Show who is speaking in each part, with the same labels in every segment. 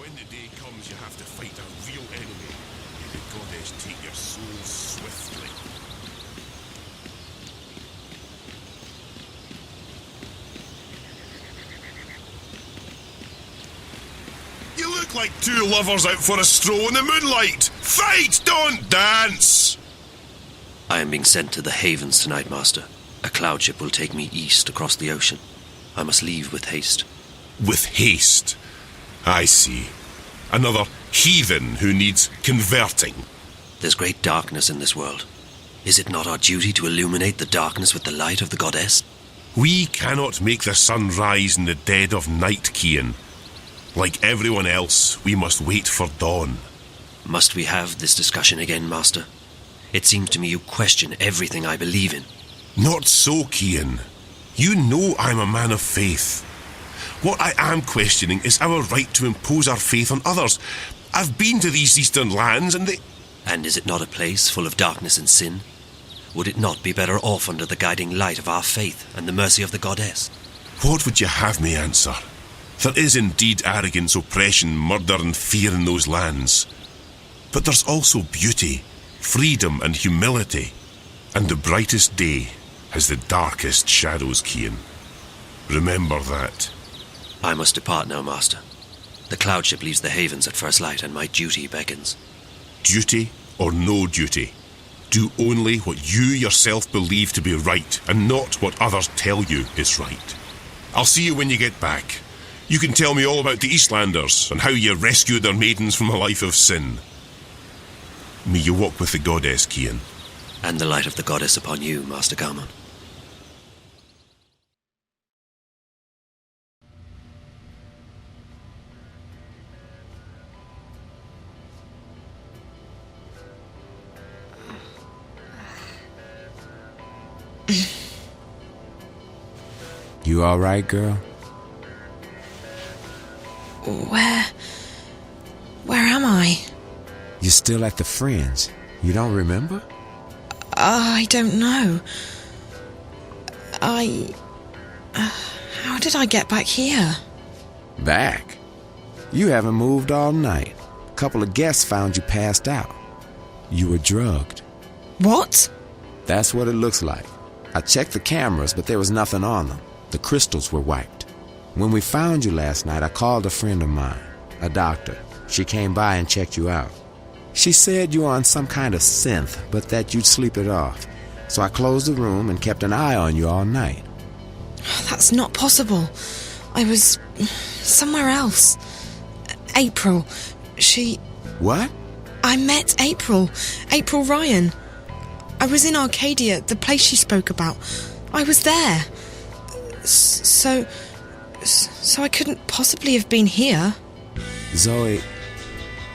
Speaker 1: When the day comes, you have to fight a real enemy. May the goddess take your soul swiftly. You look like two lovers out for a stroll in the moonlight. Fight, don't dance!
Speaker 2: I am being sent to the Havens tonight, Master. A cloud ship will take me east across the ocean. I must leave with haste.
Speaker 1: With haste? I see. Another heathen who needs converting.
Speaker 2: There's great darkness in this world. Is it not our duty to illuminate the darkness with the light of the goddess?
Speaker 1: We cannot make the sun rise in the dead of night, Cian. Like everyone else, we must wait for dawn.
Speaker 2: Must we have this discussion again, Master? It seems to me you question everything I believe in.
Speaker 1: Not so, Cian. You know I'm a man of faith. What I am questioning is our right to impose our faith on others. I've been to these eastern lands and they...
Speaker 2: And is it not a place full of darkness and sin? Would it not be better off under the guiding light of our faith and the mercy of the goddess?
Speaker 1: What would you have me answer? There is indeed arrogance, oppression, murder and fear in those lands. But there's also beauty, freedom and humility. And the brightest day has the darkest shadows, Cian. Remember that.
Speaker 2: I must depart now, Master. The cloud ship leaves the Havens at first light and my duty beckons.
Speaker 1: Duty or no duty. Do only what you yourself believe to be right and not what others tell you is right. I'll see you when you get back. You can tell me all about the Eastlanders and how you rescued their maidens from a life of sin. May you walk with the goddess, Cian.
Speaker 2: And the light of the goddess upon you, Master Garmon.
Speaker 3: You all right, girl?
Speaker 4: Where am I?
Speaker 3: You're still at the Fringe. You don't remember?
Speaker 4: I don't know. How did I get back here?
Speaker 3: Back? You haven't moved all night. A couple of guests found you passed out. You were drugged.
Speaker 4: What?
Speaker 3: That's what it looks like. I checked the cameras, but there was nothing on them. The crystals were wiped. When we found you last night, I called a friend of mine, a doctor. She came by and checked you out. She said you were on some kind of synth, but that you'd sleep it off. So I closed the room and kept an eye on you all night.
Speaker 4: That's not possible. I was somewhere else. April, she...
Speaker 3: What?
Speaker 4: I met April Ryan. I was in Arcadia, the place she spoke about. I was there. So I couldn't possibly have been here.
Speaker 3: Zoe,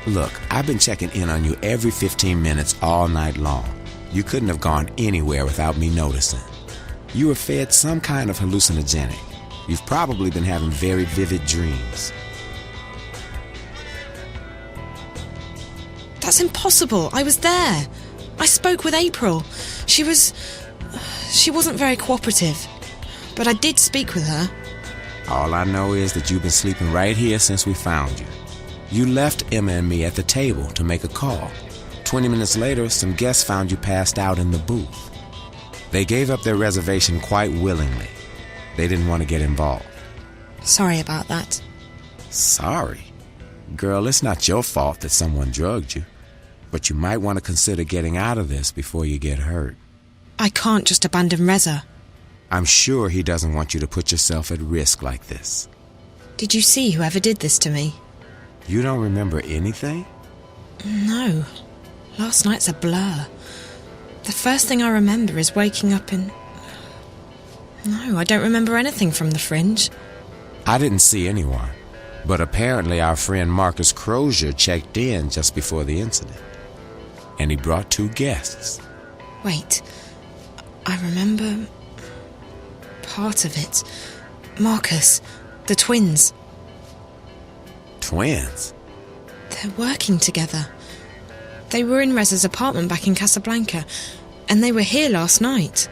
Speaker 3: look, I've been checking in on you every 15 minutes all night long. You couldn't have gone anywhere without me noticing. You were fed some kind of hallucinogenic. You've probably been having very vivid dreams.
Speaker 4: That's impossible. I was there. I spoke with April. She wasn't very cooperative. But I did speak with her.
Speaker 3: All I know is that you've been sleeping right here since we found you. You left Emma and me at the table to make a call. 20 minutes later, some guests found you passed out in the booth. They gave up their reservation quite willingly. They didn't want to get involved.
Speaker 4: Sorry about that.
Speaker 3: Sorry? Girl, it's not your fault that someone drugged you. But you might want to consider getting out of this before you get hurt.
Speaker 4: I can't just abandon Reza.
Speaker 3: I'm sure he doesn't want you to put yourself at risk like this.
Speaker 4: Did you see whoever did this to me?
Speaker 3: You don't remember anything?
Speaker 4: No. Last night's a blur. The first thing I remember is waking up in... No, I don't remember anything from the Fringe.
Speaker 3: I didn't see anyone. But apparently our friend Marcus Crozier checked in just before the incident. And he brought 2 guests.
Speaker 4: Wait. I remember... part of it. Marcus, the twins.
Speaker 3: Twins?
Speaker 4: They're working together. They were in Reza's apartment back in Casablanca, and they were here last night.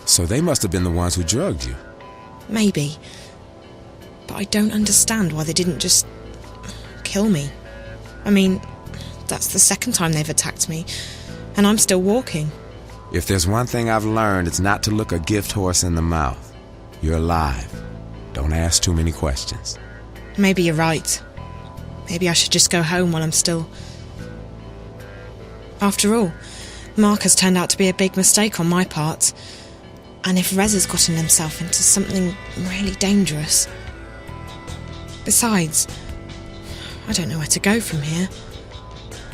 Speaker 3: So they must have been the ones who drugged you.
Speaker 4: Maybe. But I don't understand why they didn't just... kill kill me. I mean, that's the second time they've attacked me, and I'm still walking.
Speaker 3: If there's one thing I've learned, it's not to look a gift horse in the mouth. You're alive. Don't ask too many questions.
Speaker 4: Maybe you're right. Maybe I should just go home while I'm still... After all, Mark has turned out to be a big mistake on my part. And if Rez has gotten himself into something really dangerous... Besides, I don't know where to go from here.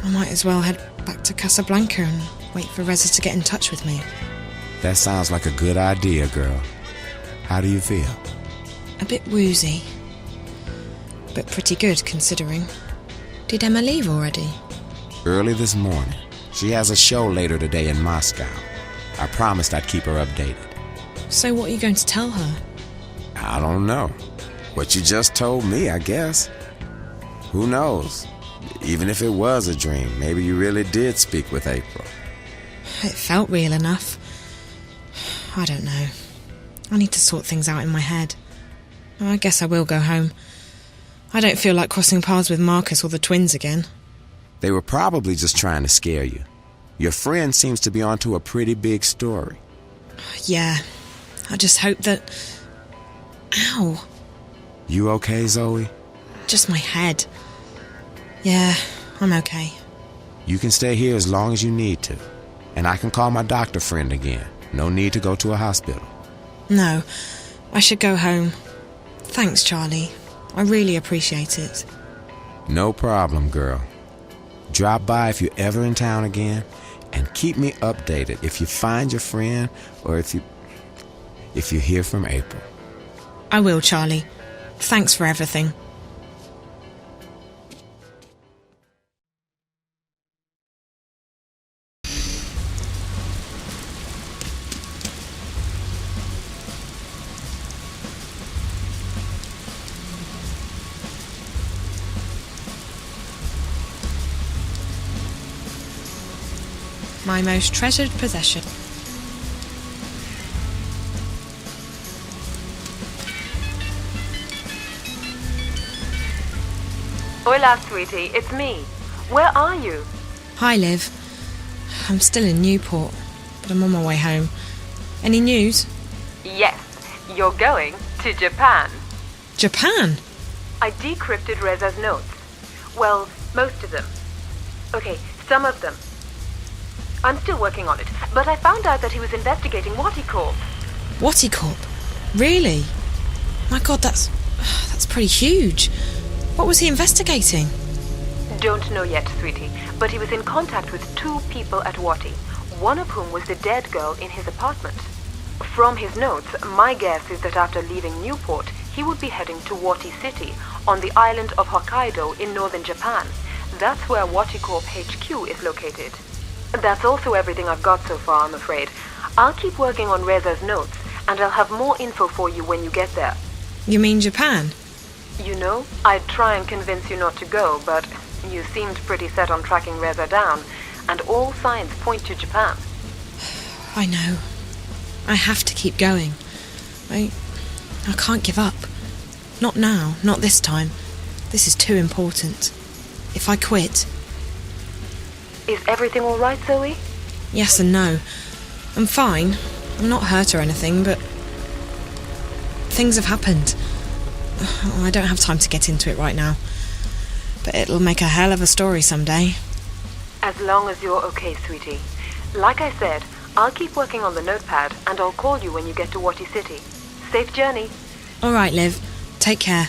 Speaker 4: I might as well head back to Casablanca and wait for Reza to get in touch with me.
Speaker 3: That sounds like a good idea, girl. How do you feel?
Speaker 4: A bit woozy. But pretty good, considering. Did Emma leave already?
Speaker 3: Early this morning. She has a show later today in Moscow. I promised I'd keep her updated.
Speaker 4: So what are you going to tell her?
Speaker 3: I don't know. What you just told me, I guess. Who knows? Even if it was a dream, maybe you really did speak with April.
Speaker 4: It felt real enough. I don't know. I need to sort things out in my head. I guess I will go home. I don't feel like crossing paths with Marcus or the twins again.
Speaker 3: They were probably just trying to scare you. Your friend seems to be onto a pretty big story.
Speaker 4: Yeah. I just hope that... Ow.
Speaker 3: You okay, Zoe?
Speaker 4: Just my head. Yeah, I'm okay.
Speaker 3: You can stay here as long as you need to. And I can call my doctor friend again. No need to go to a hospital.
Speaker 4: No, I should go home. Thanks, Charlie. I really appreciate it.
Speaker 3: No problem, girl. Drop by if you're ever in town again, and keep me updated if you find your friend or if you hear from April.
Speaker 4: I will, Charlie. Thanks for everything. My most treasured possession.
Speaker 5: Hola, sweetie, it's me. Where are you?
Speaker 4: Hi, Liv. I'm still in Newport, but I'm on my way home. Any news?
Speaker 5: Yes, you're going to Japan.
Speaker 4: Japan?
Speaker 5: I decrypted Reza's notes. Well, most of them. Okay, some of them. I'm still working on it, but I found out that he was investigating Waticorp.
Speaker 4: Waticorp? Really? My God, that's pretty huge. What was he investigating?
Speaker 5: Don't know yet, sweetie, but he was in contact with 2 people at Wati, one of whom was the dead girl in his apartment. From his notes, my guess is that after leaving Newport, he would be heading to Wati City, on the island of Hokkaido in northern Japan. That's where Waticorp HQ is located. That's also everything I've got so far, I'm afraid. I'll keep working on Reza's notes, and I'll have more info for you when you get there.
Speaker 4: You mean Japan?
Speaker 5: You know, I'd try and convince you not to go, but you seemed pretty set on tracking Reza down, and all signs point to Japan.
Speaker 4: I know. I have to keep going. I can't give up. Not now, not this time. This is too important. If I quit...
Speaker 5: Is everything all right, Zoe?
Speaker 4: Yes and no. I'm fine. I'm not hurt or anything, but... things have happened. I don't have time to get into it right now. But it'll make a hell of a story someday.
Speaker 5: As long as you're okay, sweetie. Like I said, I'll keep working on the notepad, and I'll call you when you get to Wati City. Safe journey.
Speaker 4: All right, Liv. Take care.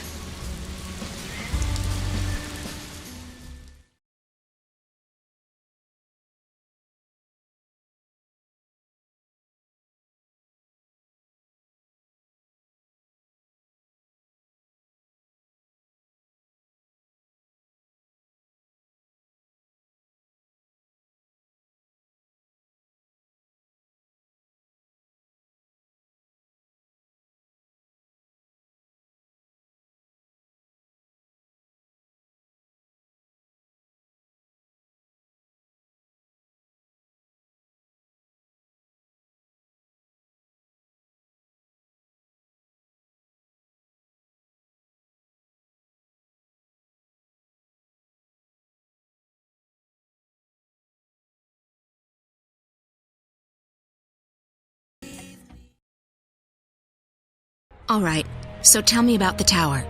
Speaker 6: All right, so tell me about the tower.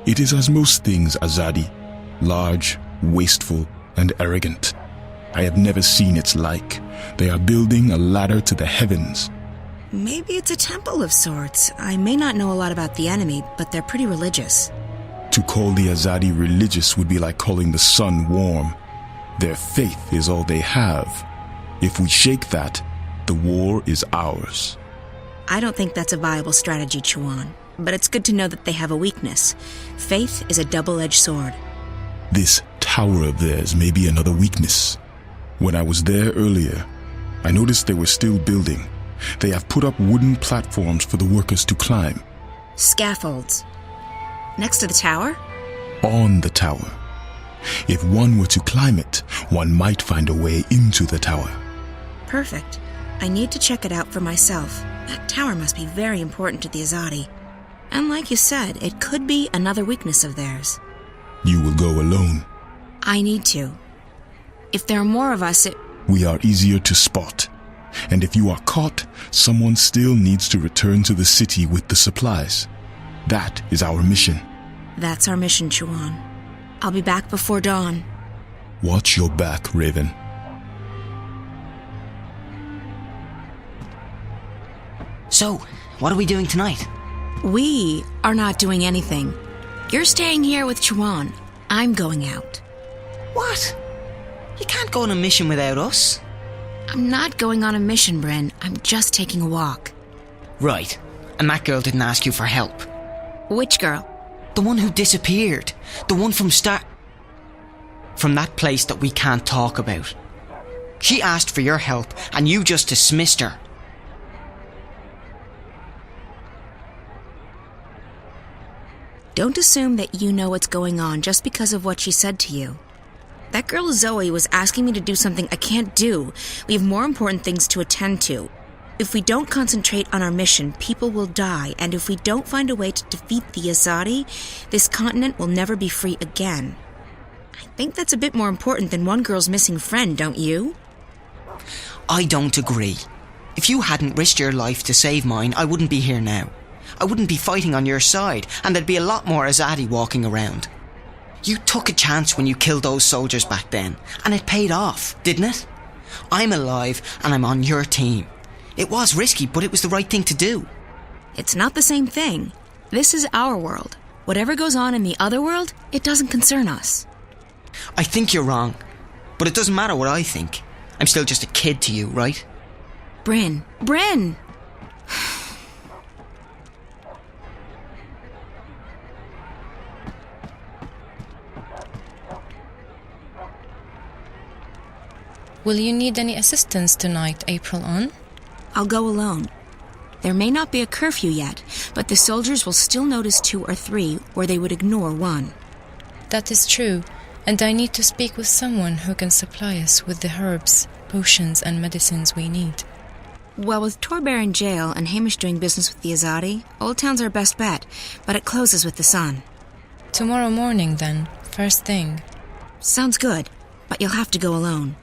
Speaker 7: It is as most things, Azadi. Large, wasteful, and arrogant. I have never seen its like. They are building a ladder to the heavens.
Speaker 6: Maybe it's a temple of sorts. I may not know a lot about the enemy, but they're pretty religious.
Speaker 7: To call the Azadi religious would be like calling the sun warm. Their faith is all they have. If we shake that, the war is ours.
Speaker 6: I don't think that's a viable strategy, Chuan. But it's good to know that they have a weakness. Faith is a double-edged sword.
Speaker 7: This tower of theirs may be another weakness. When I was there earlier, I noticed they were still building. They have put up wooden platforms for the workers to climb.
Speaker 6: Scaffolds. Next to the tower?
Speaker 7: On the tower. If one were to climb it, one might find a way into the tower.
Speaker 6: Perfect. I need to check it out for myself. That tower must be very important to the Azadi. And like you said, it could be another weakness of theirs.
Speaker 7: You will go alone.
Speaker 6: I need to. If there are more of us,
Speaker 7: We are easier to spot. And if you are caught, someone still needs to return to the city with the supplies. That is our mission.
Speaker 6: That's our mission, Chuan. I'll be back before dawn.
Speaker 7: Watch your back, Raven.
Speaker 8: So, what are we doing tonight?
Speaker 6: We are not doing anything. You're staying here with Chuan. I'm going out.
Speaker 8: What? You can't go on a mission without us.
Speaker 6: I'm not going on a mission, Bryn. I'm just taking a walk.
Speaker 8: Right. And that girl didn't ask you for help.
Speaker 6: Which girl?
Speaker 8: The one who disappeared. The one from that place that we can't talk about. She asked for your help, and you just dismissed her.
Speaker 6: Don't assume that you know what's going on just because of what she said to you. That girl Zoe was asking me to do something I can't do. We have more important things to attend to. If we don't concentrate on our mission, people will die, and if we don't find a way to defeat the Azadi, this continent will never be free again. I think that's a bit more important than one girl's missing friend, don't you?
Speaker 8: I don't agree. If you hadn't risked your life to save mine, I wouldn't be here now. I wouldn't be fighting on your side, and there'd be a lot more Azadi walking around. You took a chance when you killed those soldiers back then, and it paid off, didn't it? I'm alive, and I'm on your team. It was risky, but it was the right thing to do.
Speaker 6: It's not the same thing. This is our world. Whatever goes on in the other world, it doesn't concern us.
Speaker 8: I think you're wrong, but it doesn't matter what I think. I'm still just a kid to you, right?
Speaker 6: Bryn! Bryn!
Speaker 9: Will you need any assistance tonight, April on?
Speaker 6: I'll go alone. There may not be a curfew yet, but the soldiers will still notice 2 or 3 where they would ignore 1.
Speaker 9: That is true, and I need to speak with someone who can supply us with the herbs, potions and medicines we need.
Speaker 6: Well, with Torbear in jail and Hamish doing business with the Azadi, Old Town's our best bet, but it closes with the sun.
Speaker 9: Tomorrow morning, then, first thing.
Speaker 6: Sounds good, but you'll have to go alone.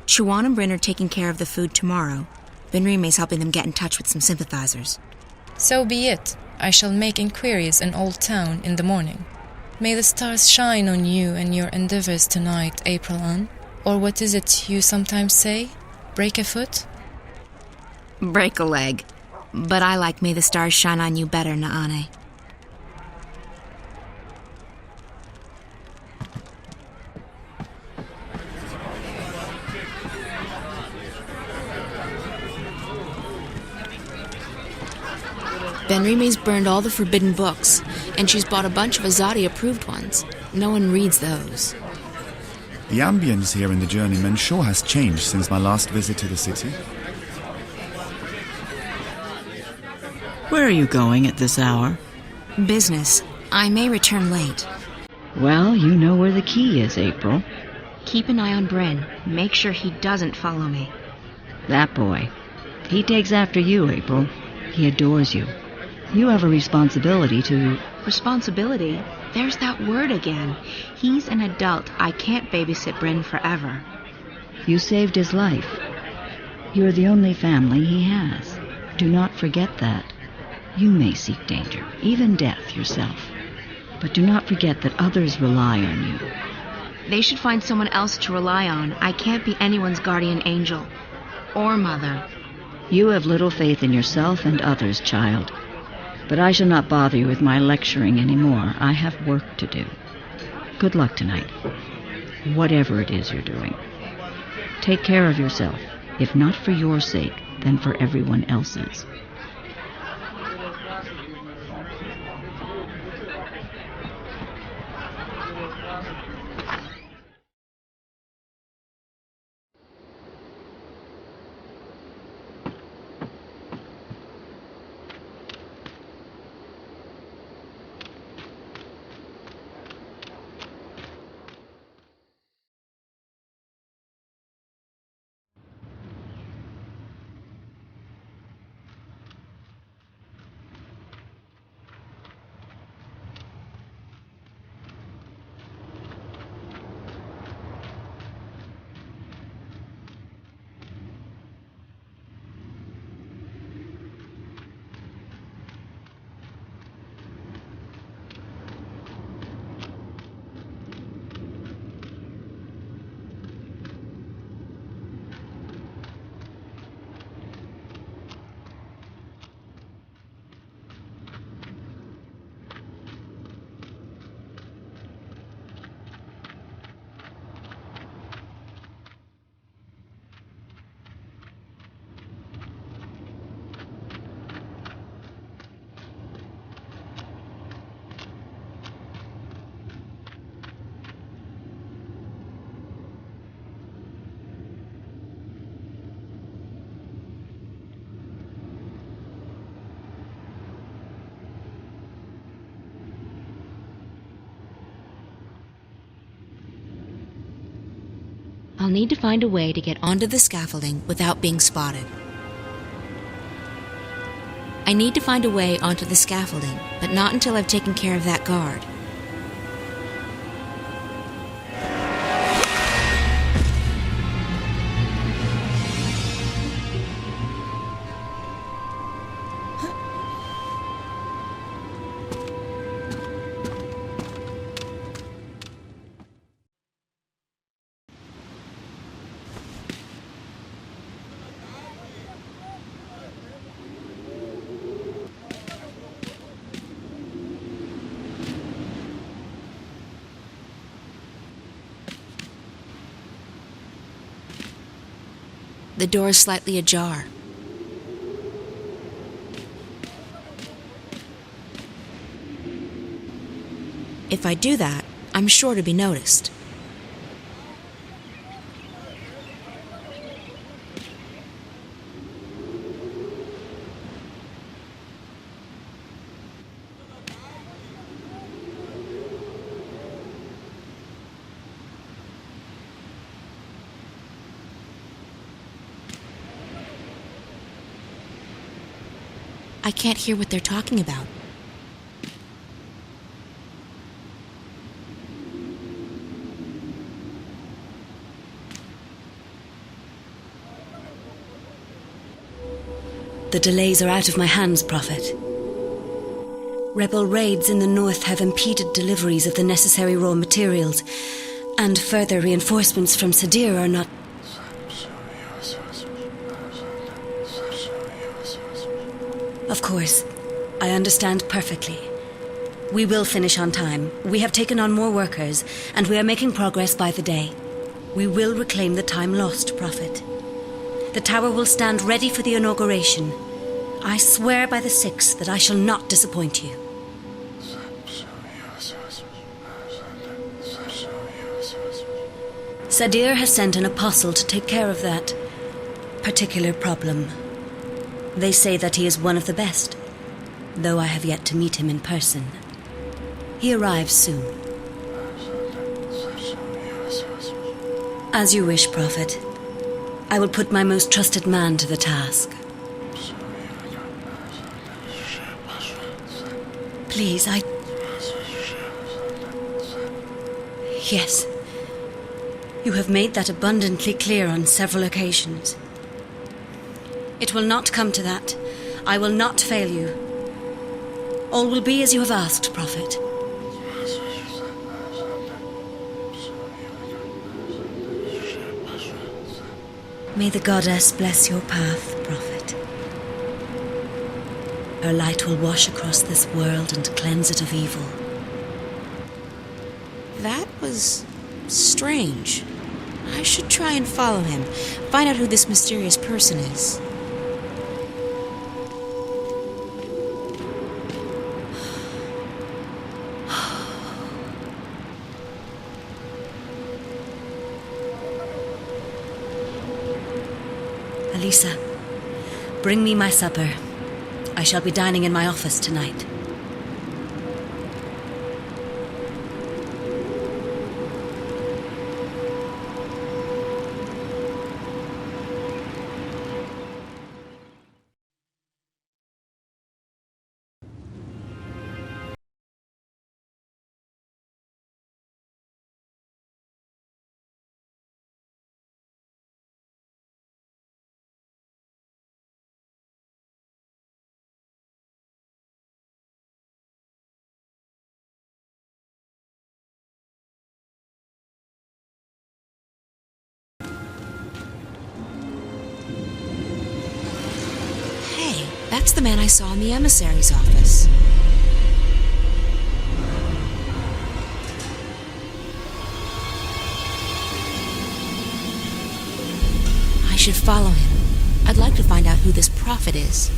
Speaker 6: Chuan and Bryn are taking care of the food tomorrow. Benrime's helping them get in touch with some sympathizers.
Speaker 9: So be it. I shall make inquiries in Old Town in the morning. May the stars shine on you and your endeavors tonight, April on. Or what is it you sometimes say? Break a foot?
Speaker 6: Break a leg. But I like may the stars shine on you better, Naane. Benrime's burned all the forbidden books, and she's bought a bunch of Azadi-approved ones. No one reads those.
Speaker 10: The ambience here in the Journeyman sure has changed since my last visit to the city.
Speaker 11: Where are you going at this hour?
Speaker 6: Business. I may return late.
Speaker 11: Well, you know where the key is, April.
Speaker 6: Keep an eye on Bryn. Make sure he doesn't follow me.
Speaker 11: That boy. He takes after you, April. He adores you. You have a responsibility to...
Speaker 6: Responsibility? There's that word again. He's an adult. I can't babysit Bryn forever.
Speaker 11: You saved his life. You're the only family he has. Do not forget that. You may seek danger, even death yourself. But do not forget that others rely on you.
Speaker 6: They should find someone else to rely on. I can't be anyone's guardian angel. Or mother.
Speaker 11: You have little faith in yourself and others, child. But I shall not bother you with my lecturing anymore. I have work to do. Good luck tonight. Whatever it is you're doing. Take care of yourself. If not for your sake, then for everyone else's.
Speaker 6: I'll need to find a way to get onto the scaffolding without being spotted. I need to find a way onto the scaffolding, but not until I've taken care of that guard. The door is slightly ajar. If I do that, I'm sure to be noticed. I can't hear what they're talking about.
Speaker 12: The delays are out of my hands, Prophet. Rebel raids in the north have impeded deliveries of the necessary raw materials, and further reinforcements from Sadir are not... Of course, I understand perfectly. We will finish on time. We have taken on more workers, and we are making progress by the day. We will reclaim the time lost, Prophet. The tower will stand ready for the inauguration. I swear by the Six that I shall not disappoint you. Sadir has sent an apostle to take care of that particular problem. They say that he is one of the best, though I have yet to meet him in person. He arrives soon. As you wish, Prophet. I will put my most trusted man to the task. Please, Yes. You have made that abundantly clear on several occasions. It will not come to that. I will not fail you. All will be as you have asked, Prophet. May the goddess bless your path, Prophet. Her light will wash across this world and cleanse it of evil.
Speaker 6: That was strange. I should try and follow him, find out who this mysterious person is.
Speaker 12: Elisa, bring me my supper. I shall be dining in my office tonight.
Speaker 6: That's the man I saw in the emissary's office. I should follow him. I'd like to find out who this prophet is.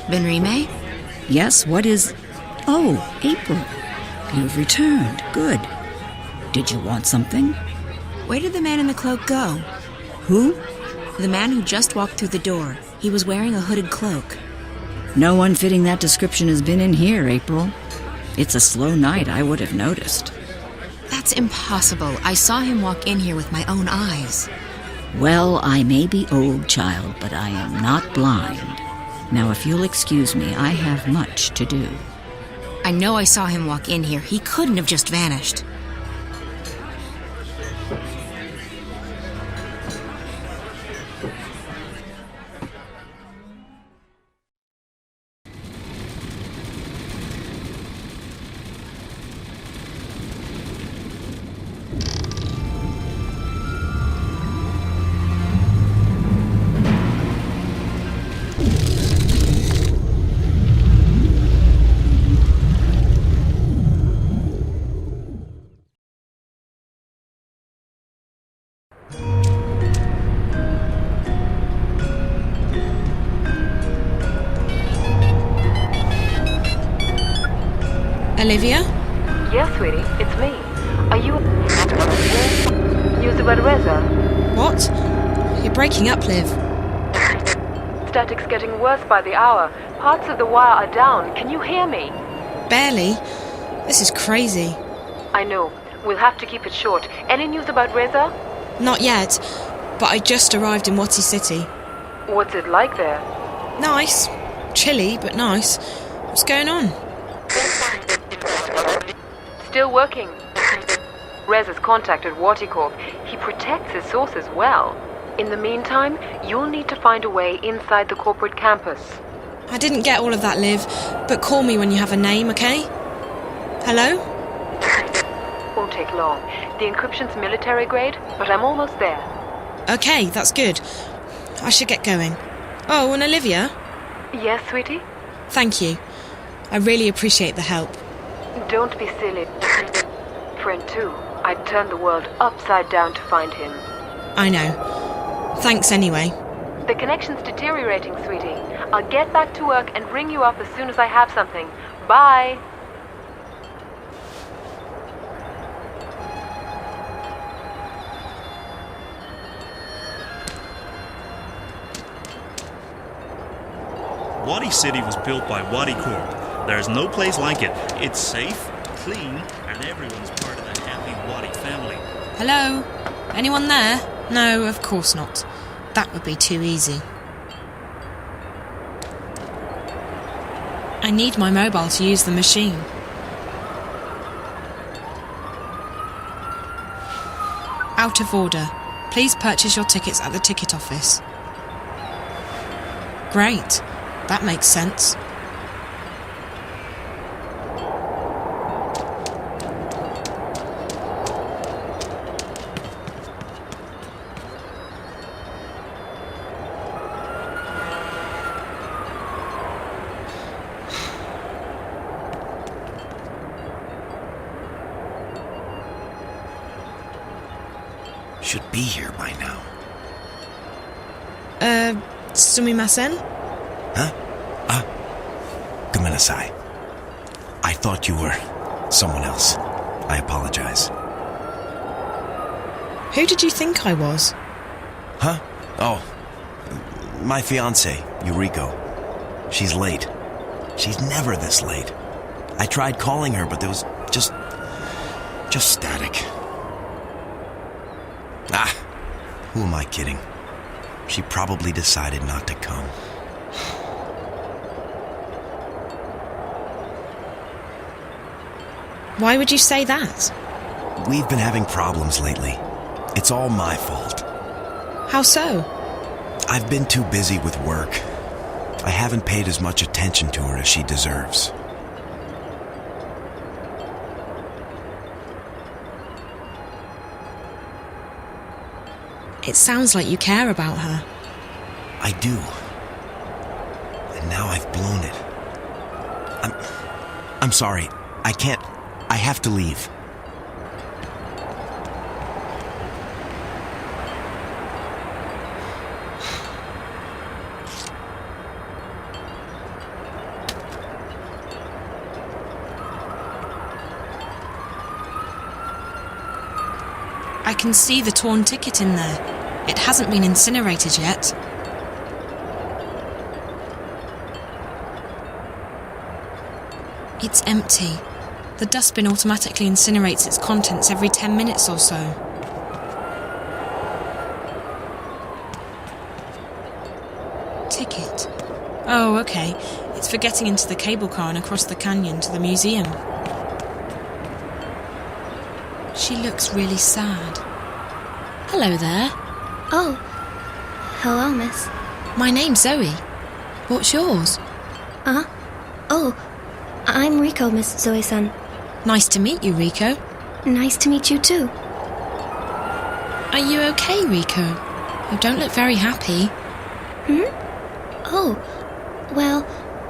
Speaker 6: Benrime?
Speaker 11: Yes, what is... Oh, April. You've returned. Good. Did you want something?
Speaker 6: Where did the man in the cloak go?
Speaker 11: Who?
Speaker 6: The man who just walked through the door. He was wearing a hooded cloak.
Speaker 11: No one fitting that description has been in here, April. It's a slow night, I would have noticed.
Speaker 6: That's impossible. I saw him walk in here with my own eyes.
Speaker 11: Well, I may be old, child, but I am not blind. Now, if you'll excuse me, I have much to do.
Speaker 6: I know I saw him walk in here. He couldn't have just vanished.
Speaker 4: Olivia?
Speaker 5: Yes, sweetie, it's me. Are you... Use the word Reza?
Speaker 4: What? You're breaking up, Liv.
Speaker 5: Static's getting worse by the hour. Parts of the wire are down. Can you hear me?
Speaker 4: Barely. This is crazy.
Speaker 5: I know. We'll have to keep it short. Any news about Reza?
Speaker 4: Not yet, but I just arrived in Wati City.
Speaker 5: What's it like there?
Speaker 4: Nice. Chilly, but nice. What's going on?
Speaker 5: Still working. Reza's contacted Wati Corp. He protects his sources well. In the meantime, you'll need to find a way inside the corporate campus.
Speaker 4: I didn't get all of that, Liv, but call me when you have a name, okay? Hello?
Speaker 5: Won't take long. The encryption's military grade, but I'm almost there.
Speaker 4: Okay, that's good. I should get going. Oh, and Olivia?
Speaker 5: Yes, sweetie?
Speaker 4: Thank you. I really appreciate the help.
Speaker 5: Don't be silly. Friend too. I'd turn the world upside down to find him.
Speaker 4: I know. Thanks anyway.
Speaker 5: The connection's deteriorating, sweetie. I'll get back to work and ring you up as soon as I have something. Bye.
Speaker 13: Wadi City was built by Wadi Corp. There's no place like it. It's safe, clean, and everyone's part of the happy Wadi family.
Speaker 4: Hello? Anyone there? No, of course not. That would be too easy. I need my mobile to use the machine. Out of order. Please purchase your tickets at the ticket office. Great. That makes sense.
Speaker 14: Should be here by now.
Speaker 4: Sumimasen?
Speaker 14: Huh? Gomenasai. I thought you were someone else. I apologize.
Speaker 4: Who did you think I was?
Speaker 14: Huh? Oh, my fiancée, Yuriko. She's late. She's never this late. I tried calling her, but there was just static. Who am I kidding? She probably decided not to come.
Speaker 4: Why would you say that?
Speaker 14: We've been having problems lately. It's all my fault.
Speaker 4: How so?
Speaker 14: I've been too busy with work. I haven't paid as much attention to her as she deserves.
Speaker 4: It sounds like you care about her.
Speaker 14: I do. And now I've blown it. I'm sorry. I can't. I have to leave.
Speaker 4: I can see the torn ticket in there. It hasn't been incinerated yet. It's empty. The dustbin automatically incinerates its contents every 10 minutes or so. Ticket. Oh, okay. It's for getting into the cable car and across the canyon to the museum. She looks really sad. Hello there.
Speaker 15: Oh. Hello, miss.
Speaker 4: My name's Zoe. What's yours?
Speaker 15: Oh. I'm Riko, Miss Zoe-san.
Speaker 4: Nice to meet you, Riko.
Speaker 15: Nice to meet you, too.
Speaker 4: Are you okay, Riko? You don't look very happy.
Speaker 15: Oh. Well,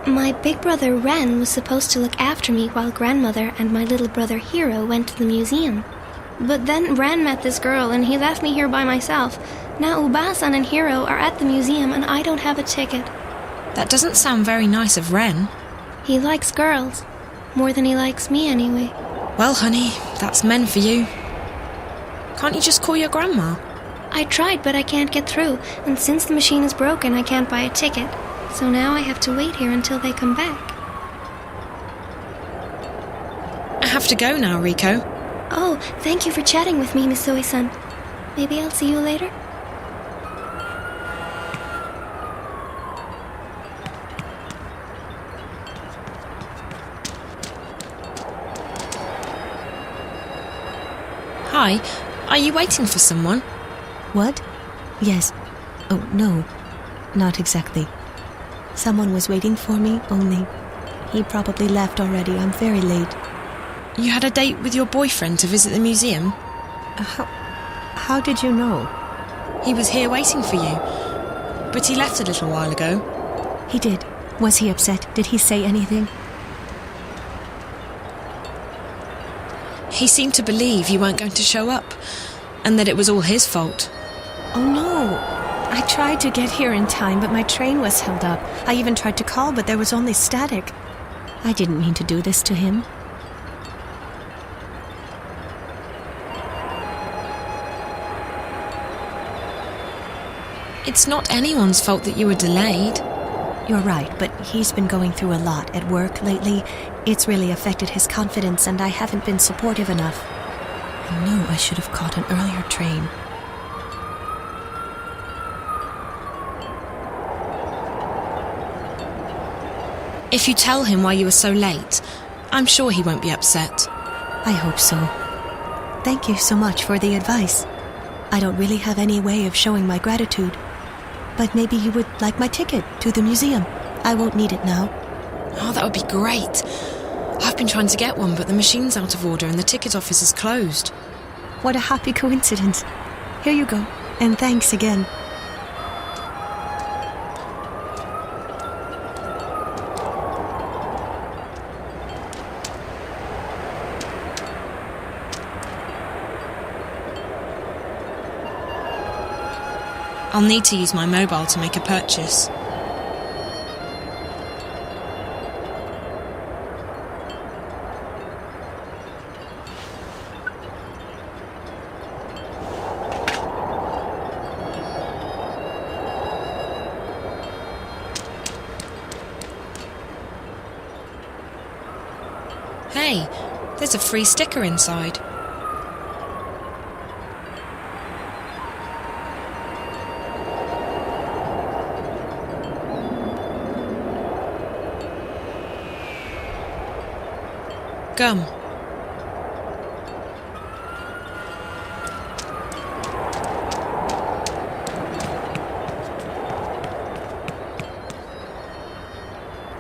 Speaker 15: my big brother Ren was supposed to look after me while grandmother and my little brother Hiro went to the museum. But then Ren met this girl and he left me here by myself. Now Uba-san and Hiro are at the museum and I don't have a ticket.
Speaker 4: That doesn't sound very nice of Ren.
Speaker 15: He likes girls. More than he likes me, anyway.
Speaker 4: Well, honey, that's men for you. Can't you just call your grandma?
Speaker 15: I tried, but I can't get through. And since the machine is broken, I can't buy a ticket. So now I have to wait here until they come back.
Speaker 4: I have to go now, Riko.
Speaker 15: Oh, thank you for chatting with me, Miss Zoe-san. Maybe I'll see you later?
Speaker 4: Hi, are you waiting for someone?
Speaker 16: What? Yes. Oh, no. Not exactly. Someone was waiting for me, only he probably left already. I'm very late.
Speaker 4: You had a date with your boyfriend to visit the museum?
Speaker 16: How did you know?
Speaker 4: He was here waiting for you, but he left a little while ago.
Speaker 16: He did. Was he upset? Did he say anything?
Speaker 4: He seemed to believe you weren't going to show up, and that it was all his fault.
Speaker 16: Oh no! I tried to get here in time, but my train was held up. I even tried to call, but there was only static. I didn't mean to do this to him.
Speaker 4: It's not anyone's fault that you were delayed.
Speaker 16: You're right, but he's been going through a lot at work lately. It's really affected his confidence, and I haven't been supportive enough. I knew I should have caught an earlier train.
Speaker 4: If you tell him why you were so late, I'm sure he won't be upset.
Speaker 16: I hope so. Thank you so much for the advice. I don't really have any way of showing my gratitude. But maybe you would like my ticket to the museum. I won't need it now.
Speaker 4: Oh, that would be great. I've been trying to get one, but the machine's out of order and the ticket office is closed.
Speaker 16: What a happy coincidence. Here you go, and thanks again.
Speaker 4: I'll need to use my mobile to make a purchase. Hey, there's a free sticker inside. Gum.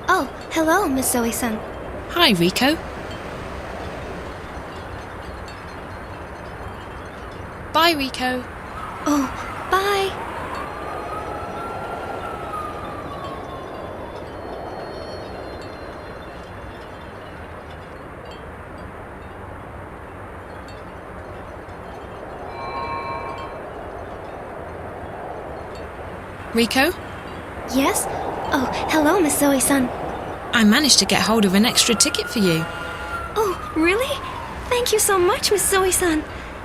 Speaker 15: Oh, hello, Miss Zoe-san.
Speaker 4: Hi, Rico. Bye, Rico.
Speaker 15: Oh, bye.
Speaker 4: Rico?
Speaker 15: Yes? Oh, hello, Miss Zoe-san.
Speaker 4: I managed to get hold of an extra ticket for you.
Speaker 15: Oh, really? Thank you so much, Miss Zoe-san.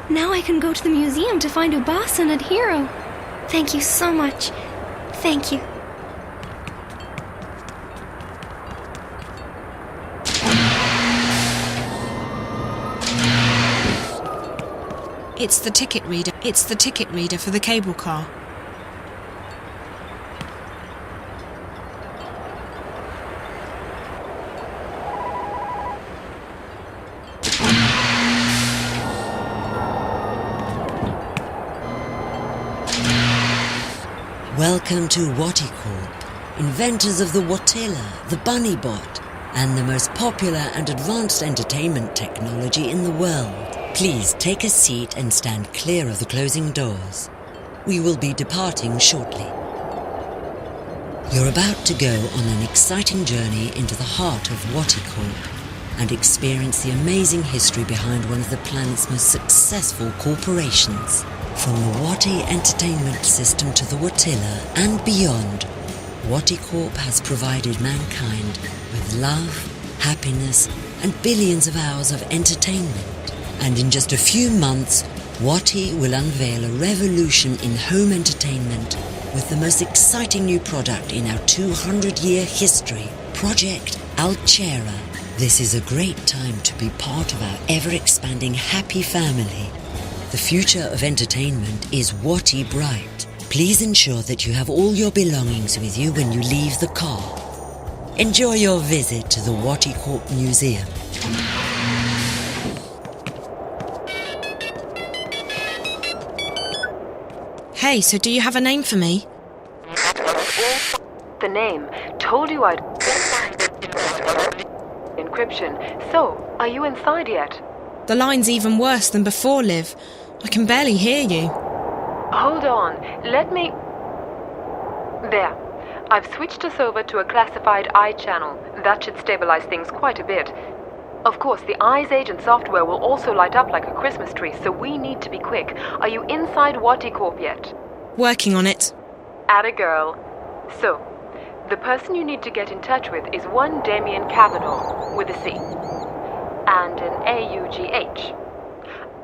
Speaker 15: Now I can go to the museum to find Ubasa and Hiro. Thank you so much. Thank you.
Speaker 4: It's the ticket reader. It's the ticket reader for the cable car.
Speaker 17: Welcome to Waticorp, inventors of the Watilla, the Bunny Bot, and the most popular and advanced entertainment technology in the world. Please take a seat and stand clear of the closing doors. We will be departing shortly. You're about to go on an exciting journey into the heart of Waticorp and experience the amazing history behind one of the planet's most successful corporations. From the Wati entertainment system to the Watilla and beyond, Waticorp has provided mankind with love, happiness, and billions of hours of entertainment. And in just a few months, Wati will unveil a revolution in home entertainment with the most exciting new product in our 200-year history, Project Altera. This is a great time to be part of our ever-expanding happy family. The future of entertainment is Wati bright. Please ensure that you have all your belongings with you when you leave the car. Enjoy your visit to the Waticorp Museum.
Speaker 4: Hey, so do you have a name for me?
Speaker 5: The name. Told you I'd... Encryption. So, are you inside yet?
Speaker 4: The line's even worse than before, Liv. I can barely hear you.
Speaker 5: Hold on. Let me... There. I've switched us over to a classified I channel. That should stabilize things quite a bit. Of course, the Eyes Agent software will also light up like a Christmas tree, so we need to be quick. Are you inside Wati Corp yet?
Speaker 4: Working on it.
Speaker 5: Atta girl. So, the person you need to get in touch with is one Damien Cavanaugh, with a C. And an A-U-G-H.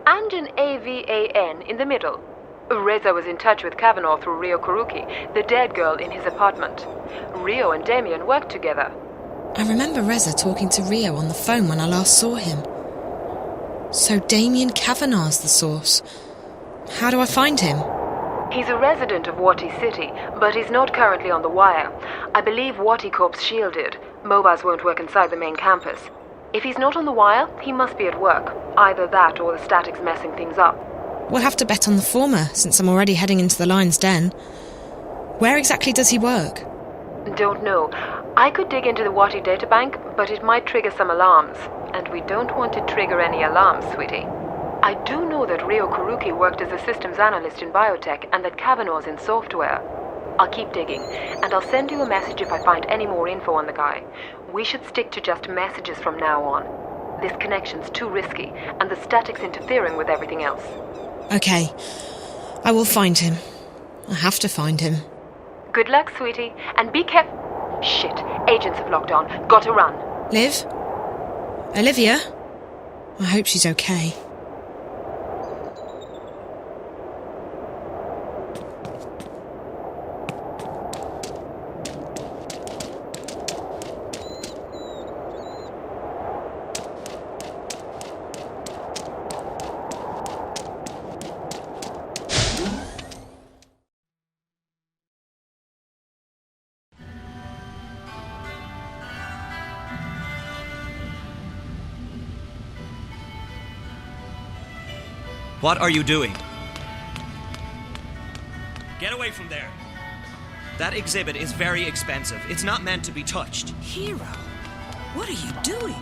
Speaker 5: And an A-V-A-N in the middle. Reza was in touch with Cavanaugh through Rio Kuruki, the dead girl in his apartment. Rio and Damien worked together.
Speaker 4: I remember Reza talking to Rio on the phone when I last saw him. So Damien Cavanaugh's the source. How do I find him?
Speaker 5: He's a resident of Wati City, but he's not currently on the wire. I believe Wati Corp's shielded. Mobiles won't work inside the main campus. If he's not on the wire, he must be at work. Either that or the static's messing things up.
Speaker 4: We'll have to bet on the former, since I'm already heading into the lion's den. Where exactly does he work?
Speaker 5: Don't know. I could dig into the Wati databank, but it might trigger some alarms. And we don't want to trigger any alarms, sweetie. I do know that Rio Kuruki worked as a systems analyst in biotech and that Cavanaugh's in software. I'll keep digging, and I'll send you a message if I find any more info on the guy. We should stick to just messages from now on. This connection's too risky, and the static's interfering with everything else.
Speaker 4: Okay. I will find him. I have to find him.
Speaker 5: Good luck, sweetie, and be careful. Shit, agents have locked on. Gotta run.
Speaker 4: Liv? Olivia? I hope she's okay.
Speaker 18: What are you doing? Get away from there. That exhibit is very expensive. It's not meant to be touched.
Speaker 19: Hero, what are you doing?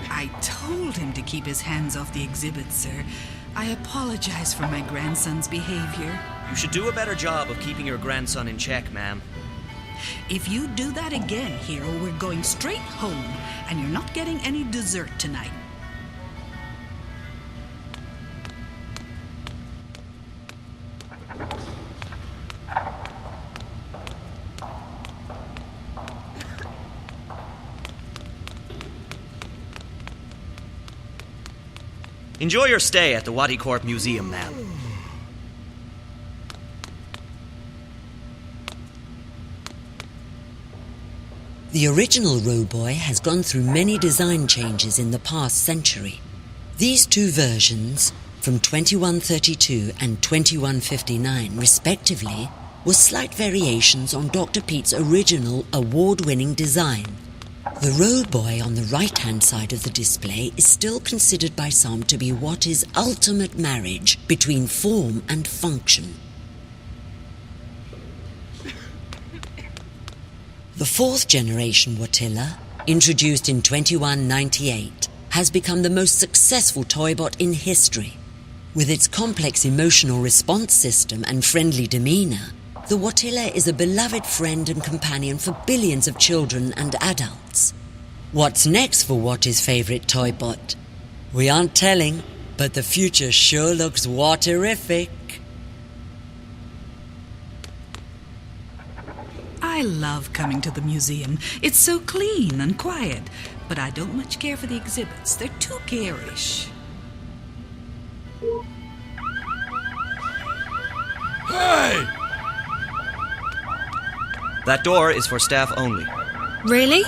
Speaker 19: I told him to keep his hands off the exhibit, sir. I apologize for my grandson's behavior.
Speaker 18: You should do a better job of keeping your grandson in check, ma'am.
Speaker 19: If you do that again, Hero, we're going straight home, and you're not getting any dessert tonight.
Speaker 18: Enjoy your stay at the Wati Corp Museum, ma'am.
Speaker 17: The original Roboy has gone through many design changes in the past century. These two versions, from 2132 and 2159 respectively, were slight variations on Dr. Pete's original award-winning design. The Roboy on the right-hand side of the display is still considered by some to be Wati's ultimate marriage between form and function. The fourth generation Watilla, introduced in 2198, has become the most successful toybot in history. With its complex emotional response system and friendly demeanor, the Watilla is a beloved friend and companion for billions of children and adults. What's next for Wati's favorite toybot? We aren't telling, but the future sure looks Waterific.
Speaker 19: I love coming to the museum. It's so clean and quiet, but I don't much care for the exhibits. They're too garish.
Speaker 18: Hey! That door is for staff only.
Speaker 4: Really?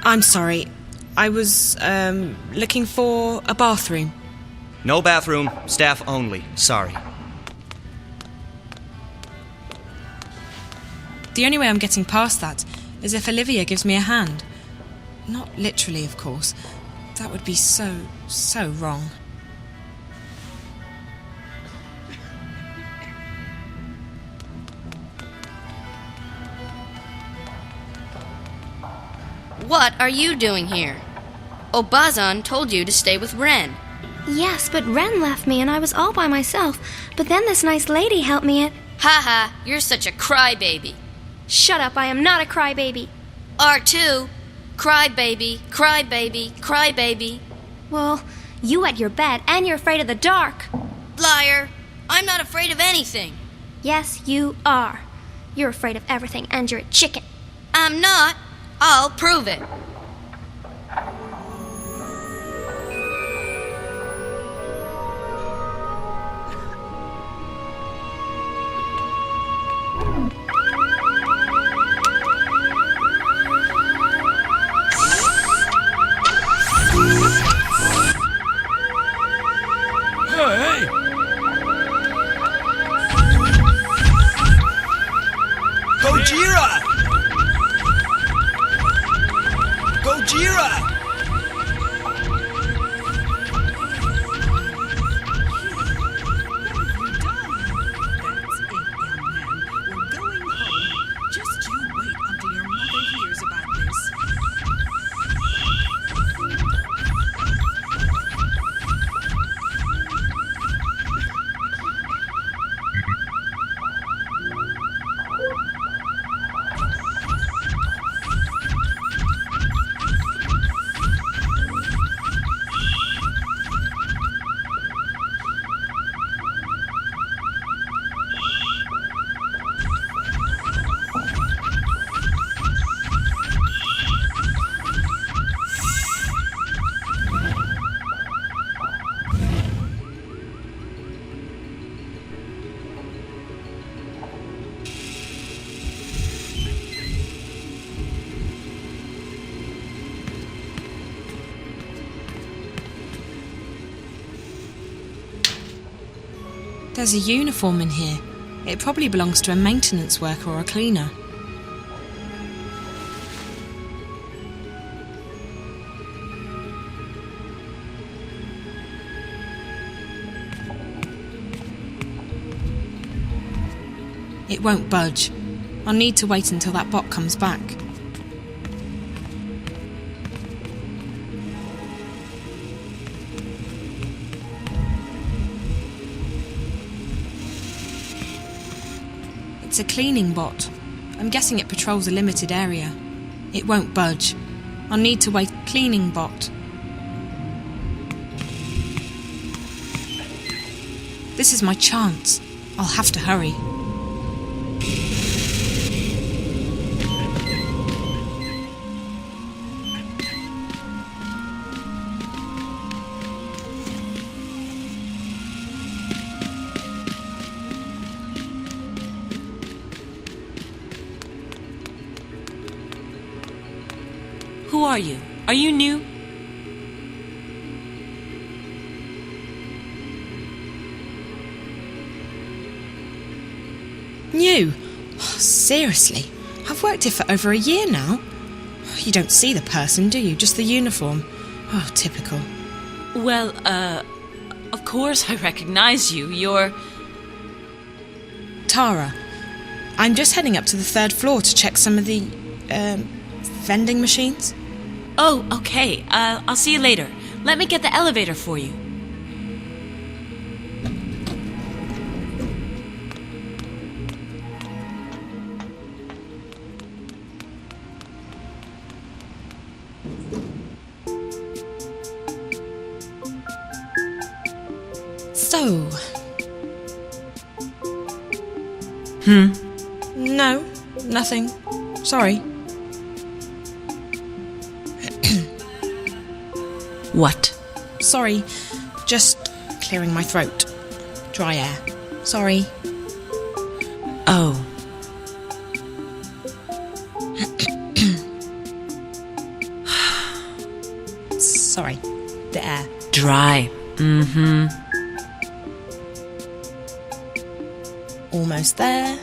Speaker 4: I'm sorry. I was, looking for a bathroom.
Speaker 18: No bathroom, staff only. Sorry.
Speaker 4: The only way I'm getting past that is if Olivia gives me a hand. Not literally, of course. That would be so wrong.
Speaker 20: What are you doing here? Obazan told you to stay with Ren.
Speaker 15: Yes, but Ren left me and I was all by myself. But then this nice lady helped me at...
Speaker 20: Haha, you're such a crybaby.
Speaker 15: Shut up, I am not a crybaby.
Speaker 20: R2. Crybaby, crybaby, crybaby.
Speaker 15: Well, you wet your bed and you're afraid of the dark.
Speaker 20: Liar! I'm not afraid of anything.
Speaker 15: Yes, you are. You're afraid of everything and you're a chicken.
Speaker 20: I'm not. I'll prove it.
Speaker 14: Hey! Gojira! Gojira!
Speaker 19: Just you wait until your mother hears about this.
Speaker 4: There's a uniform in here. It probably belongs to a maintenance worker or a cleaner. It won't budge. I'll need to wait until that bot comes back. It's a cleaning bot. I'm guessing it patrols a limited area. It won't budge. I'll need to wait. Cleaning bot. This is my chance. I'll have to hurry.
Speaker 21: Who are you? Are you new?
Speaker 4: New? Oh, seriously? I've worked here for over a year now. You don't see the person, do you? Just the uniform. Oh, typical.
Speaker 21: Well, of course I recognize you. You're...
Speaker 4: Tara. I'm just heading up to the 3rd floor to check some of the, vending machines.
Speaker 21: Oh, okay. I'll see you later. Let me get the elevator for you.
Speaker 4: So... No, nothing. Sorry.
Speaker 21: What?
Speaker 4: Sorry, just clearing my throat. Dry air. Sorry.
Speaker 21: Oh.
Speaker 4: Sorry, the air.
Speaker 21: Dry. Mm-hmm.
Speaker 4: Almost there.